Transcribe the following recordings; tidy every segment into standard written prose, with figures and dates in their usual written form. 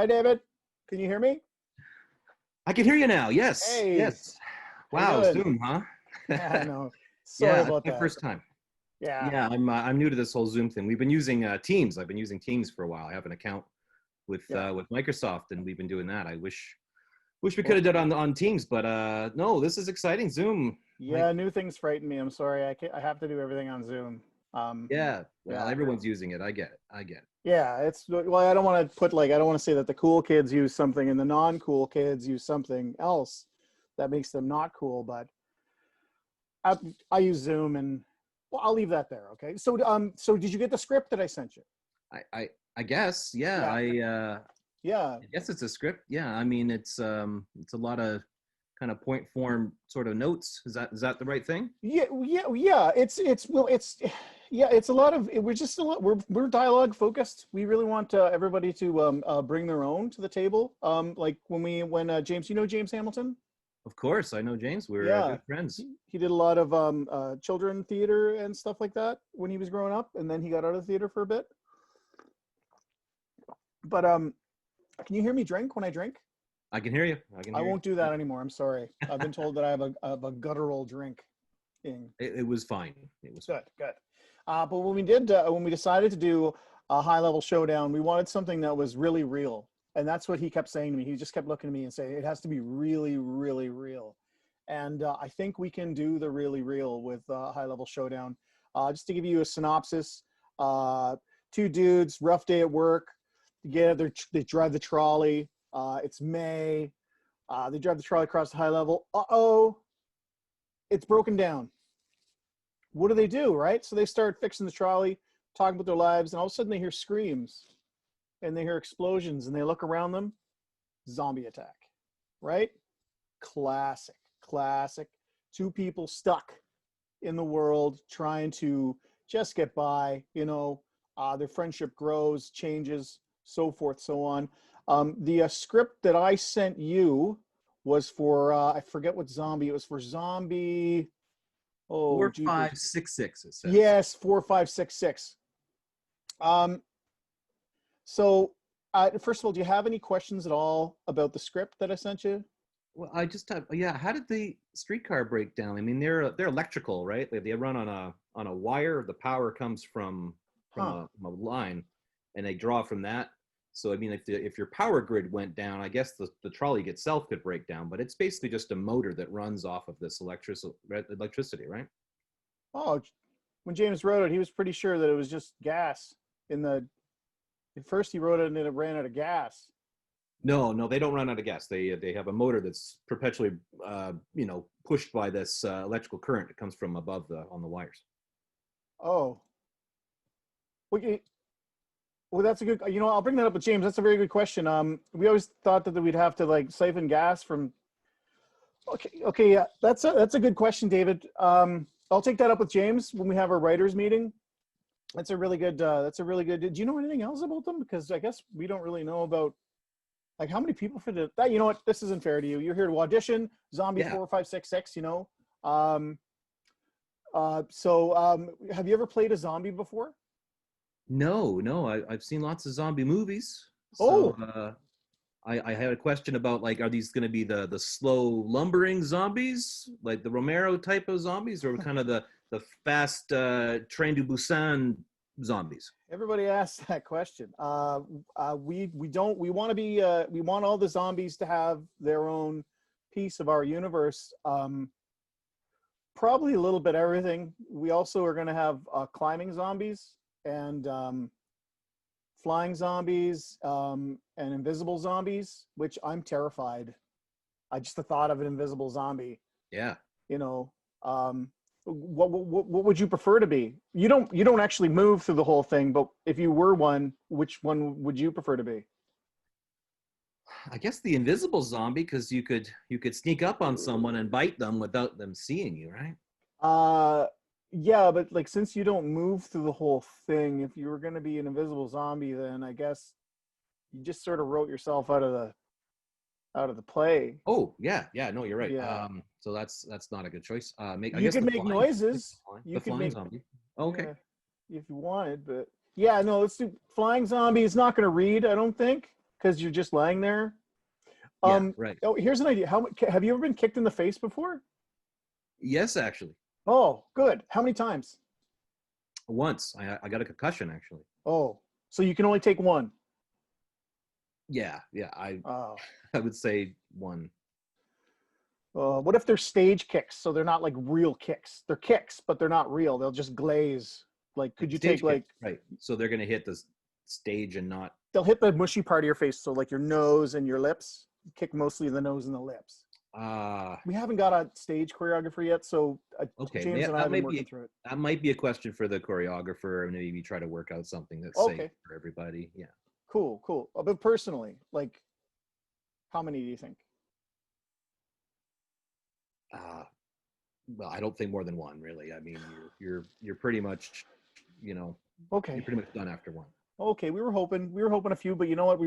Hi, David. Can you hear me? I can hear you now. Yes, Hey, yes. how you Wow, doing? Zoom, huh? Yeah, I know. Sorry Yeah, that's about my that. first time. Yeah. Yeah, I'm new to this whole Zoom thing. We've been using Teams. I've been using Teams for a while. I have an account Yeah. with Microsoft, and we've been doing that. I wish we could Well, have done it on Teams, but no, this is exciting. Zoom, like, yeah, new things frighten me. I'm sorry. I have to do everything on Zoom. Um, yeah. Well, yeah. everyone's using it. I get it. I get it. Yeah, it's well, I don't want to put like I don't want to say that the cool kids use something and the non-cool kids use something else that makes them not cool, but I, I use Zoom and well, I'll leave that there, okay? So did you get the script that I sent you? I guess. Yeah. Yeah. Yeah. I guess it's a script. Yeah. I mean, it's a lot of kind of point form sort of notes. Is that the right thing? Yeah. It's yeah. It's a lot of. We're just a lot. We're dialogue focused. We really want everybody to bring their own to the table. Like when James, you know James Hamilton. Of course, I know James. We're Yeah, good friends. he did a lot of children theater and stuff like that when he was growing up, and then he got out of theater for a bit. But can you hear me drink when I drink? I can hear you. I can I hear you. won't do that anymore. I'm sorry. I've been told that I have a guttural drink. It was fine. It was fine. Good. But when we decided to do a high level showdown, we wanted something that was really real. And that's what he kept saying to me. He just kept looking at me and saying, it has to be really, really real. And I think we can do the really real with high level showdown. Just to give you a synopsis, two dudes, rough day at work. They drive the trolley. It's May. They drive the trolley across the high level. Uh-oh, it's broken down. What do they do, right? So they start fixing the trolley, talking about their lives, and all of a sudden they hear screams and they hear explosions and they look around them. Zombie attack, right? Classic. Two people stuck in the world trying to just get by, their friendship grows, changes, so forth, so on. The script that I sent you was for, I forget what zombie, it was for zombie. Oh, Four, jeepers. five, six, six. It says. Yes, 4566. Um, so first of all, do you have any questions at all about the script that I sent you? Well, I just have. Yeah. How did the streetcar break down? I mean, they're electrical, right? They run on a wire. The power comes Huh. from a line, and they draw from that. So I mean, if your power grid went down, I guess the trolley itself could break down. But it's basically just a motor that runs off of this electricity, right? Oh, when James wrote it, he was pretty sure that it was just gas in the, at first he wrote it and it ran out of gas. No, no, they don't run out of gas. They have a motor that's perpetually, pushed by this electrical current that comes from above on the wires. Oh, well, well, that's a good, I'll bring that up with James. That's a very good question. We always thought that we'd have to like siphon gas from, okay, yeah, that's a good question, David. I'll take that up with James when we have our writers meeting. That's a really good, do you know anything else about them? Because I guess we don't really know about, like, how many people fit it? That, you know what? This isn't fair to you. You're here to audition Zombie Yeah. 4566. So have you ever played a zombie before? No, I've seen lots of zombie movies. So Oh, I had a question about, like, are these going to be the slow lumbering zombies, like the Romero type of zombies, or kind of the fast Train to Busan zombies? everybody asks that question. We want to be we want all the zombies to have their own piece of our universe. Probably a little bit everything. We also are going to have climbing zombies and flying zombies and invisible zombies, which I'm terrified. I just the thought of an invisible zombie. Yeah. You know, what would you prefer to be? You don't actually move through the whole thing, but if you were one, which one would you prefer to be? I guess the invisible zombie, because you could sneak up on someone and bite them without them seeing you, right? Uh, yeah, but like since you don't move through the whole thing, if you were going to be an invisible zombie, then I guess you just sort of wrote yourself out of the play. Oh, yeah, no, you're right. Yeah, So that's not a good choice. I you guess could make noises. the You could flying make zombie. Oh, okay. yeah, if you wanted, but yeah, no, let's do flying zombie. It's not going to read, I don't think. because you're just lying there. Yeah, right. Oh, here's an idea. Have you ever been kicked in the face before? Yes, actually. Oh, good. How many times? Once I got a concussion actually. Oh, so you can only take one. Yeah, yeah. Oh. I would say one. What if they're stage kicks? So they're not like real kicks. They're kicks, but they're not real. They'll just glaze. Like, could you Stage take like, kick, right? So they're gonna hit the stage and not. they'll hit the mushy part of your face. So like your nose and your lips, kick mostly the nose and the lips. We haven't got a stage choreographer yet. So Okay. James and I have That been might working be through it. that might be a question for the choreographer, and maybe try to work out something that's Okay. safe for everybody. Yeah. Cool, cool. But personally, like, how many do you think? Well, I don't think more than one, really. I mean, you're pretty much, you know, Okay. you're pretty much done after one. Okay, we were hoping a few, but you know what? We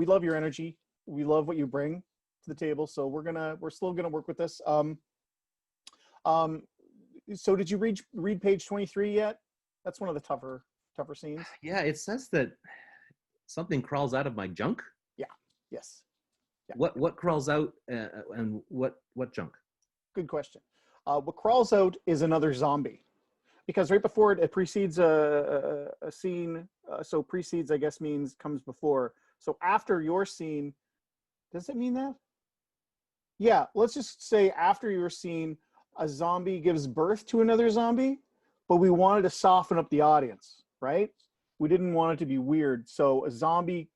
love your energy. We love what you bring to the table. So we're still gonna work with this. So did you read page 23 yet? That's one of the tougher scenes. Yeah, it says that something crawls out of my junk. Yeah. Yes. Yeah. What crawls out, and what junk? Good question. What crawls out is another zombie, because right before it precedes a scene. So precedes, I guess, means comes before. So after your scene, does it mean that? Yeah, let's just say after your scene, a zombie gives birth to another zombie, but we wanted to soften up the audience, right? We didn't want it to be weird. So a zombie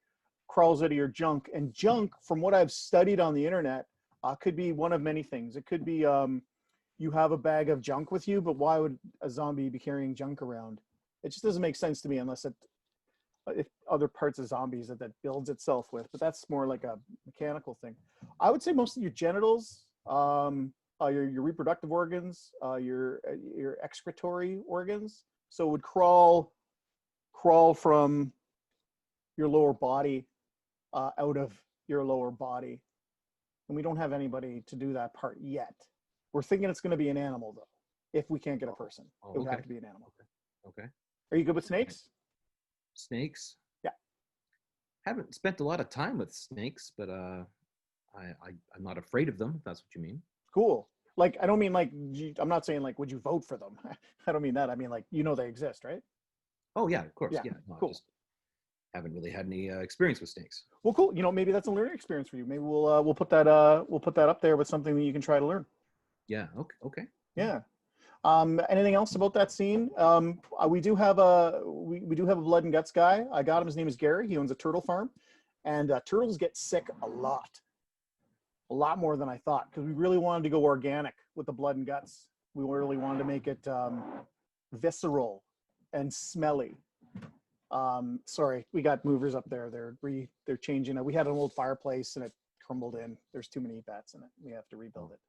crawls out of your junk, and junk, from what I've studied on the internet, could be one of many things. It could be you have a bag of junk with you, but why would a zombie be carrying junk around? It just doesn't make sense to me unless if other parts of zombies that builds itself with, but that's more like a mechanical thing. I would say most of your genitals, your reproductive organs, your excretory organs. So it would crawl from your lower body out of your lower body. And we don't have anybody to do that part yet. We're thinking it's going to be an animal, though. If we can't get a person, it would have to be an animal. Okay. Are you good with snakes? Snakes? Yeah. Haven't spent a lot of time with snakes, but I'm not afraid of them, if that's what you mean. Cool. Like, I don't mean like, I'm not saying like, would you vote for them? I don't mean that. I mean like, they exist, right? Oh yeah, of course. Yeah. No, Cool. I just haven't really had any experience with snakes. Well, cool. Maybe that's a learning experience for you. Maybe we'll put that up there with something that you can try to learn. Yeah. Okay. Yeah. Anything else about that scene? We do have a blood and guts guy. I got him. His name is Gary. He owns a turtle farm, and turtles get sick a lot more than I thought, because we really wanted to go organic with the blood and guts. We really wanted to make it visceral and smelly. Sorry, we got movers up there. They're changing it. We had an old fireplace and it crumbled in. There's too many bats in it. We have to rebuild it.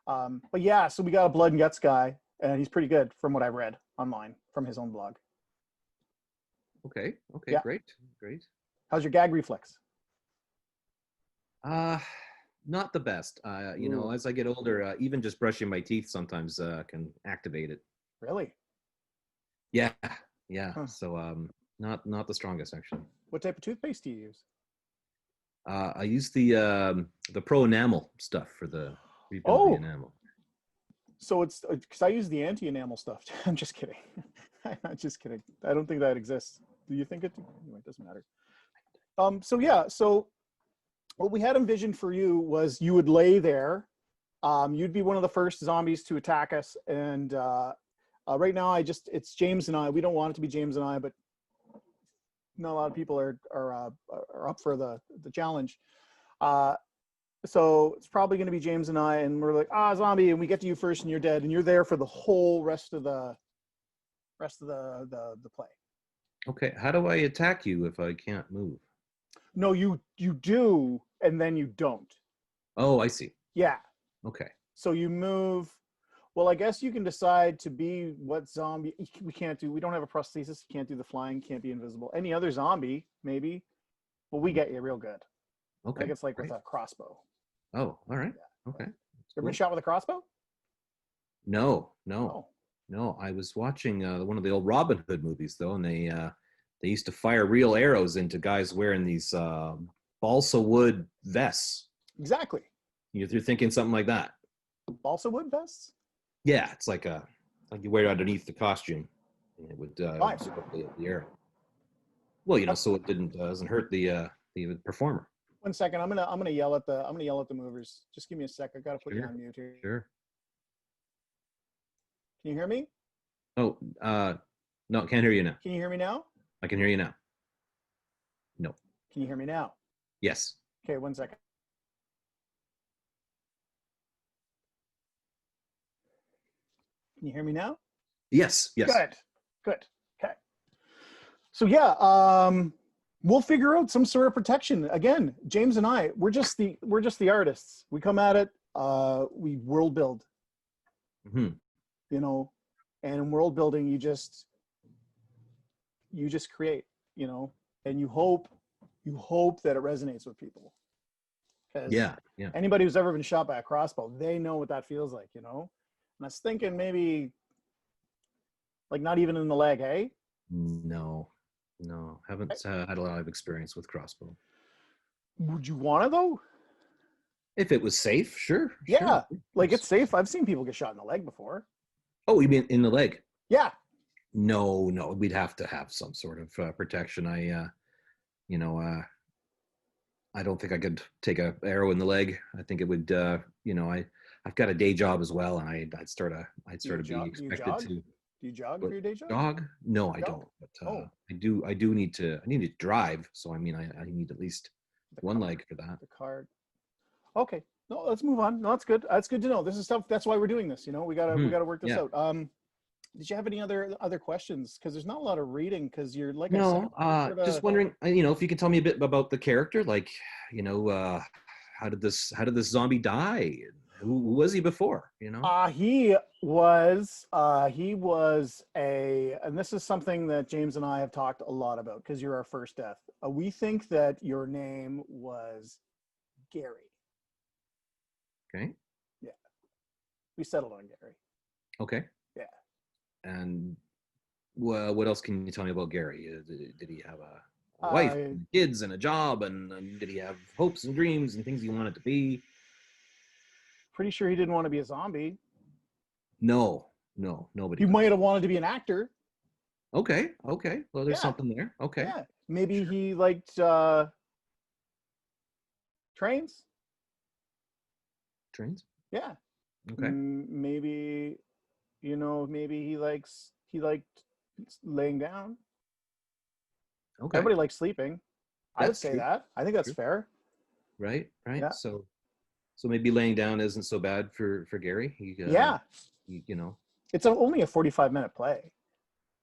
But yeah, so we got a blood and guts guy, and he's pretty good from what I read online from his own blog. Okay. Yeah. Great. How's your gag reflex? Not the best. As I get older, even just brushing my teeth sometimes can activate it. Really? Yeah. Huh. So not the strongest actually. What type of toothpaste do you use? I use the Pro Enamel stuff for the rebuilding enamel. So it's because I use the anti-enamel stuff. I'm just kidding. I'm just kidding. I don't think that exists. Do you think it? Anyway, it doesn't matter. So what we had envisioned for you was you would lay there. You'd be one of the first zombies to attack us, and right now it's James and I. We don't want it to be James and I, but not a lot of people are up for the challenge. So it's probably going to be James and I, and we're like, zombie, and we get to you first, and you're dead, and you're there for the whole rest of the play. Okay, how do I attack you if I can't move? No, you do, and then you don't. Oh, I see. Yeah. Okay. So you move. Well, I guess you can decide to be what zombie. We don't have a prosthesis. You can't do the flying. Can't be invisible. Any other zombie, maybe. Well, we get you real good. Okay. I think it's like with a crossbow. Oh, all right. Yeah. Okay. Ever been shot with a crossbow? No. Oh. No, I was watching one of the old Robin Hood movies though, and they used to fire real arrows into guys wearing these balsa wood vests. Exactly. You're thinking something like that. Balsa wood vests? Yeah, it's like you wear it underneath the costume, and it would Why? absorb the air. Well, so it doesn't hurt the performer. 1 second. I'm gonna yell at the movers. Just give me a sec. I gotta put you on mute here. Sure. Can you hear me? Oh, no, can't hear you now. Can you hear me now? I can hear you now. No. Can you hear me now? Yes. Okay, 1 second. Can you hear me now? Yes. Yes. Good. Okay. So yeah, we'll figure out some sort of protection. Again, James and I, we're just the artists. We come at it. We world build. Mm-hmm. And in world building, you just create. And you hope that it resonates with people. Yeah. Anybody who's ever been shot by a crossbow, they know what that feels like. And I was thinking maybe, like, not even in the leg, hey? No, haven't had a lot of experience with crossbow. Would you want to though? If it was safe, sure. Yeah, sure. like it's safe. I've seen people get shot in the leg before. Oh, you mean in the leg? Yeah. No, we'd have to have some sort of protection. I don't think I could take an arrow in the leg. I think it would, I've got a day job as well, and I'd sort of be expected to. Do you jog for your day job? Jog? No, I don't. But I do need to. I need to drive. So I need at least one leg for that. The card. Okay. No, let's move on. No, that's good. That's good to know. This is stuff. That's why we're doing this. We gotta work this out. Did you have any other questions? Because there's not a lot of reading. Because you're like just wondering. If you can tell me a bit about the character. Like, how did this zombie die? Who was he before? He was and this is something that James and I have talked a lot about because you're our first death. We think that your name was Gary. Okay. Yeah. We settled on Gary. Okay. Yeah. And what else can you tell me about Gary? Did he have a wife, and kids, and a job, and did he have hopes and dreams and things he wanted to be? Pretty sure he didn't want to be a zombie. No, nobody. He might have wanted to be an actor. Okay. Well, there's something there. Okay. Yeah. Maybe he liked trains. Trains? Yeah. Okay. Maybe he liked laying down. Okay. Everybody likes sleeping. I would say that. I think that's fair. Right. Yeah. So maybe laying down isn't so bad for Gary. It's only a 45-minute play,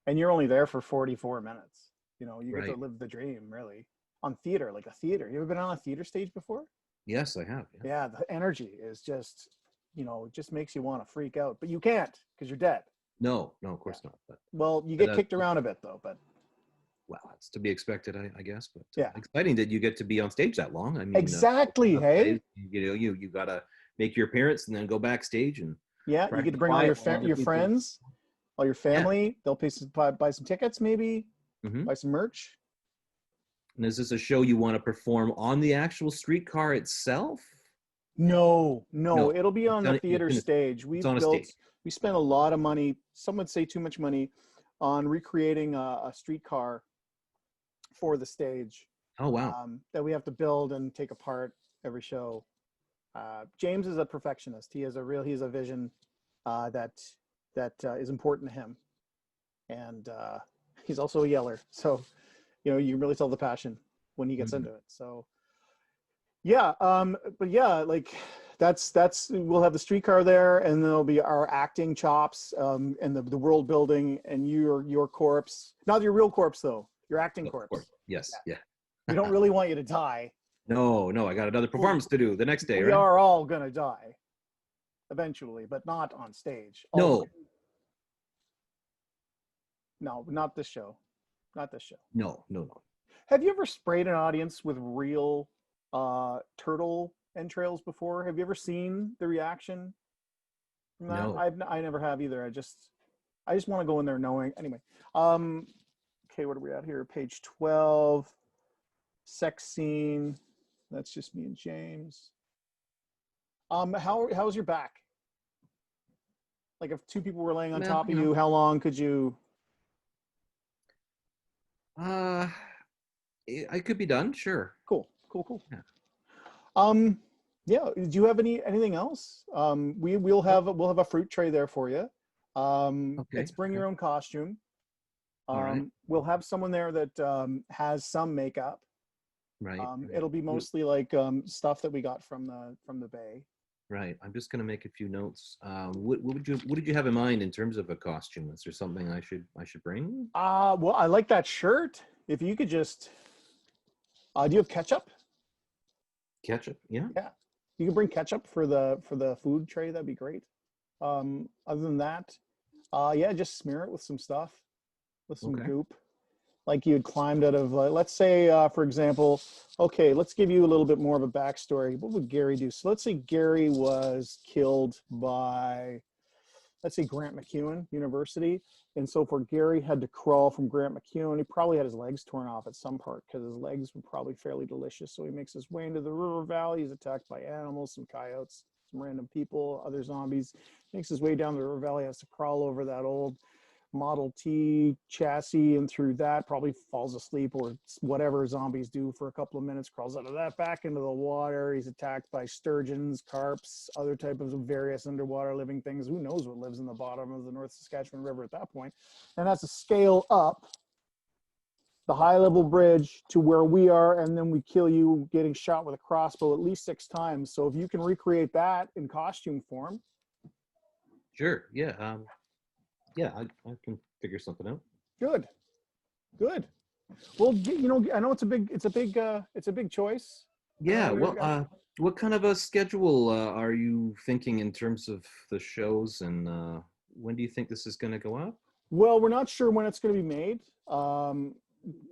and you're only there for 44 minutes. You get to live the dream, really, on theater, like a theater. You ever been on a theater stage before? Yes, I have. Yeah, the energy is just, it just makes you want to freak out, but you can't because you're dead. No, of course not. But well, you get kicked around a bit though, but. Well, that's to be expected, I guess. But yeah, exciting that you get to be on stage that long. I mean, exactly. Hey, you gotta make your appearance and then go backstage and you get to bring all your friends, all your family. Yeah. They'll buy some tickets, maybe buy some merch. And is this a show you want to perform on the actual streetcar itself? No. It'll be on the theater stage. We spent a lot of money. Some would say too much money on recreating a streetcar for the stage. Oh, wow. That we have to build and take apart every show. James is a perfectionist. He has a vision that is important to him. And he's also a yeller. So, you can really tell the passion when he gets into it. So, yeah. But yeah, like that's we'll have the streetcar there, and there'll be our acting chops, and the world building, and your corpse. Not your real corpse though. Your acting corpse. Yes. Yeah. We don't really want you to die. No, I got another performance to do the next day, right? We are all gonna die eventually, but not on stage. No, not this show. Not this show. No. Have you ever sprayed an audience with real turtle entrails before? Have you ever seen the reaction from that? No. I never have either. I just want to go in there knowing. Anyway, okay, what are we at here? Page 12, sex scene. That's just me and James. How's your back? Like if two people were laying on Man, top of you, how long could you? Uh, I could be done. Sure. Cool. Yeah. Um, yeah. Do you have anything else? We'll have a fruit tray there for you. Okay. It's bring Okay. your own costume. All right. We'll have someone there that has some makeup. Right. Right. It'll be mostly like stuff that we got from the bay. Right. I'm just gonna make a few notes. What did you have in mind in terms of a costume? Is there something I should bring? Well, I like that shirt. If you could just, do you have ketchup? Ketchup. Yeah. Yeah, you can bring ketchup for the food tray. That'd be great. Other than that, yeah, just smear it with some stuff, with some Okay. goop, like you had climbed out of. Let's say, for example, okay, let's give you a little bit more of a backstory. What would Gary do? So let's say Gary was killed by, let's say Grant McEwen University. And so for Gary had to crawl from Grant McEwen, he probably had his legs torn off at some part because his legs were probably fairly delicious. So he makes his way into the river valley. He's attacked by animals, some coyotes, some random people, other zombies. Makes his way down the river valley, has to crawl over that old Model T chassis and through that, probably falls asleep or whatever zombies do for a couple of minutes, crawls out of that back into the water. He's attacked by sturgeons, carps, other types of various underwater living things. Who knows what lives in the bottom of the North Saskatchewan River at that point. And has to scale up the high level bridge to where we are, and then we kill you getting shot with a crossbow at least 6 times. So if you can recreate that in costume form. Sure. Yeah. Yeah. I can figure something out. Good. Well, I know it's a big choice. Yeah. Well, what kind of a schedule are you thinking in terms of the shows, and when do you think this is going to go up? Well, we're not sure when it's going to be made.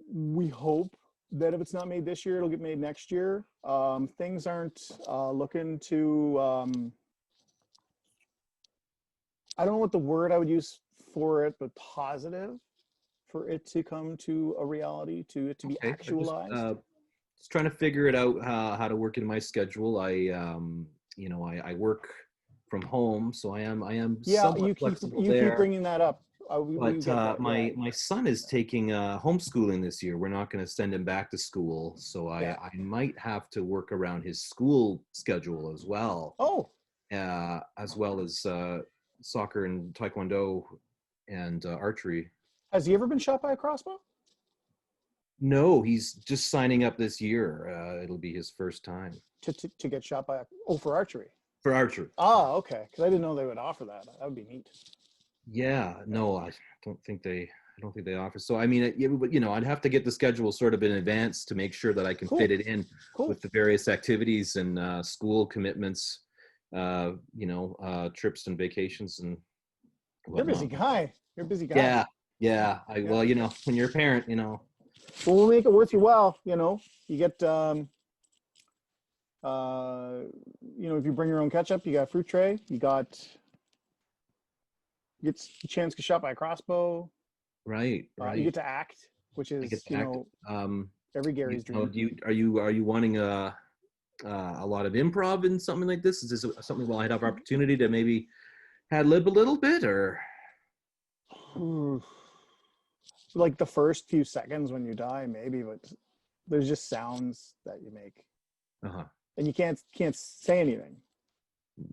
We hope that if it's not made this year, it'll get made next year. Things aren't looking to. I don't know what the word I would use for it, but positive for it to come to a reality, to it to be actualized. Just trying to figure it out how to work in my schedule. I work from home, so I am somewhat flexible you there. keep bringing that up. My son is taking homeschooling this year. We're not going to send him back to school, so I might have to work around his school schedule as well. Oh, as well as soccer and taekwondo and archery. Has he ever been shot by a crossbow? No, he's just signing up this year. It'll be his first time to get shot by for archery. For archery. Ah, okay. Because I didn't know they would offer that. That would be neat. Yeah, no, I don't think they offer. So I mean, I'd have to get the schedule sort of in advance to make sure that I can fit it in with the various activities and school commitments, trips and vacations and whatnot. You're a busy guy. Yeah. Well, when you're a parent, Well, we'll make it worth your while. You get, if you bring your own ketchup, you got a fruit tray, you get a chance to get shot by a crossbow. Right. You get to act, which is, every Gary's dream. Are you wanting a lot of improv in something like this? Is this something where I'd have opportunity to maybe ad-lib a little bit, or? Like the first few seconds when you die, maybe, but there's just sounds that you make. And you can't say anything.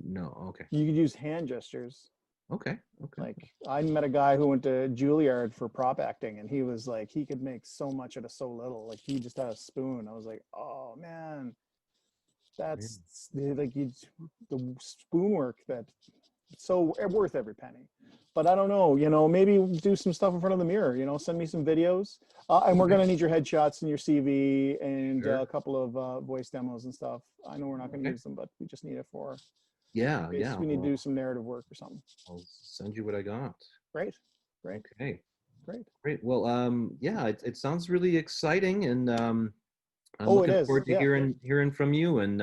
No, okay. You could use hand gestures. Okay. Like I met a guy who went to Juilliard for prop acting, and he was like, he could make so much out of so little. Like he just had a spoon. I was like, oh man, that's like the spoon work that's so worth every penny. But I don't know, maybe do some stuff in front of the mirror, send me some videos. And we're going to need your headshots and your CV and a couple of voice demos and stuff. I know we're not going to use them, but we just need it for, we need to do some narrative work or something. I'll send you what I got. Great. Okay. Great. Well, it sounds really exciting, and I'm looking forward to hearing from you, and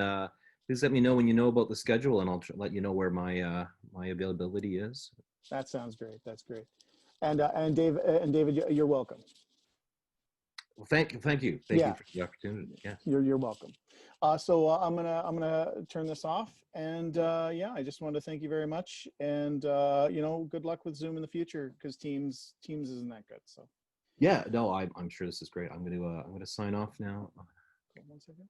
please let me know when you know about the schedule, and I'll let you know where my availability is. That sounds great. That's great. And David, you're welcome. Well, thank you for the opportunity. Yeah. You're welcome. So I'm gonna turn this off, and yeah, I just wanted to thank you very much, and you know, good luck with Zoom in the future, because Teams isn't that good. So Yeah, no, I'm sure this is great. I'm gonna sign off now. one second.